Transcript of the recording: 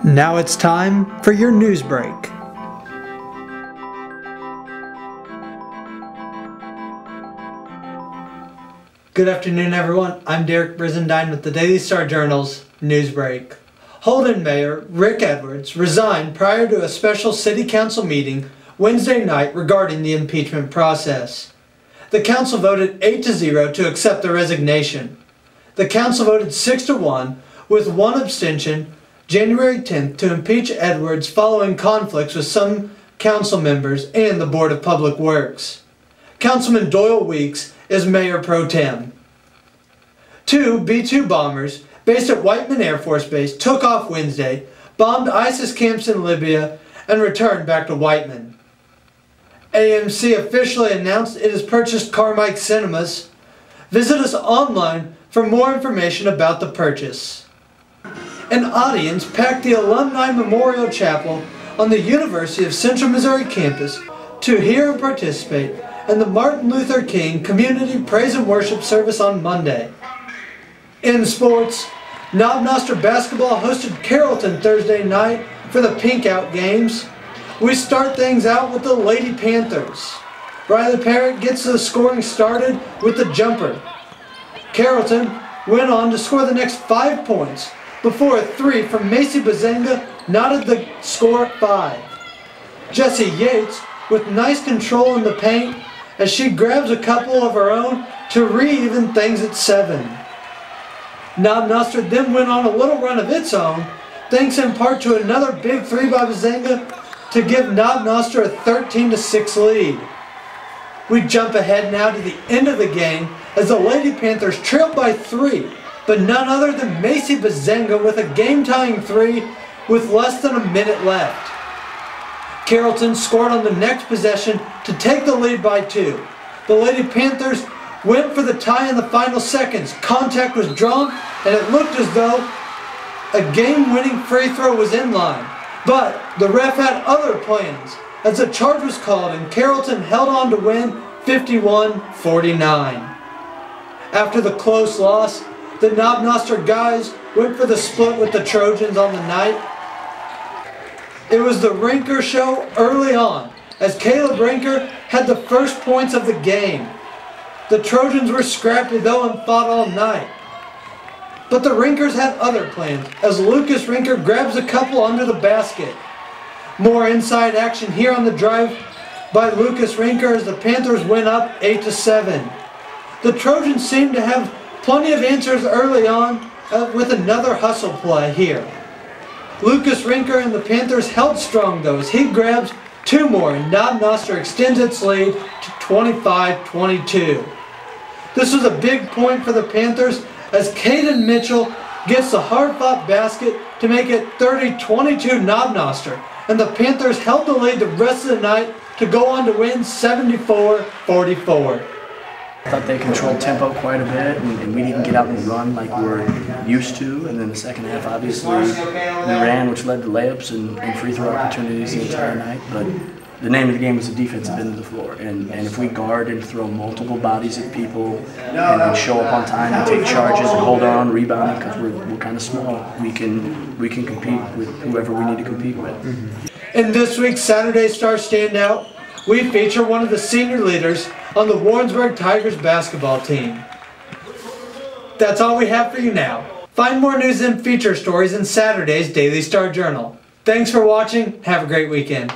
Now it's time for your news break. Good afternoon, everyone. I'm Derek BRIZENDINE with the Daily Star Journal's Newsbreak. Holden Mayor Rick Edwards resigned prior to a special city council meeting Wednesday night regarding the impeachment process. The council voted 8-0 to accept the resignation. The council voted 6-1 with one abstention January 10th to impeach Edwards following conflicts with some council members and the Board of Public Works. Councilman Doyle Weeks is Mayor Pro Tem. Two B-2 bombers based at Whiteman Air Force Base took off Wednesday, bombed ISIS camps in Libya, and returned back to Whiteman. AMC officially announced it has purchased Carmike Cinemas. Visit us online for more information about the purchase. An audience packed the Alumni Memorial Chapel on the University of Central Missouri campus to hear and participate in the Martin Luther King Community Praise and Worship Service on Monday. In sports, Noster basketball hosted Carrollton Thursday night for the Pink Out games. We start things out with the Lady Panthers. Riley Parrott gets the scoring started with the jumper. Carrollton went on to score the next 5 points before a three from Macy Bazenga knotted the score at 5. Jessie Yates with nice control in the paint as she grabs a couple of her own to re-even things at 7. Noster then went on a little run of its own, thanks in part to another big three by Bazenga to give Noster a 13-6 lead. We jump ahead now to the end of the game as the Lady Panthers trailed by 3, but none other than Macy Bazenga with a game-tying 3 with less than a minute left. Carrollton scored on the next possession to take the lead by 2. The Lady Panthers went for the tie in the final seconds. Contact was drawn and it looked as though a game-winning free throw was in line. But the ref had other plans as a charge was called and Carrollton held on to win 51-49. After the close loss, the Noster guys went for the split with the Trojans on the night. It was the Rinker show early on as Caleb Rinker had the first points of the game. The Trojans were scrappy though and fought all night. But the Rinkers had other plans as Lucas Rinker grabs a couple under the basket. More inside action here on the drive by Lucas Rinker as the Panthers went up 8-7. The Trojans seemed to have plenty of answers early on with another hustle play here. Lucas Rinker and the Panthers held strong though as he grabs 2 more and Noster extends its lead to 25-22. This was a big point for the Panthers as Caden Mitchell gets the hard-fought basket to make it 30-22 Noster, and the Panthers held the lead the rest of the night to go on to win 74-44. I thought they controlled tempo quite a bit, and we didn't get out and run like we were used to. And then the second half, obviously, we ran, which led to layups and free throw opportunities the entire night. But the name of the game was the defensive end of the floor. And if we guard and throw multiple bodies at people and then show up on time and take charges and hold our own rebounding because we're kind of small, we can compete with whoever we need to compete with. In this week's Saturday Star Standout, we feature one of the senior leaders on the WARRENSBURG Tigers basketball team. That's all we have for you now. Find more news and feature stories in Saturday's Daily Star Journal. Thanks for watching. Have a great weekend.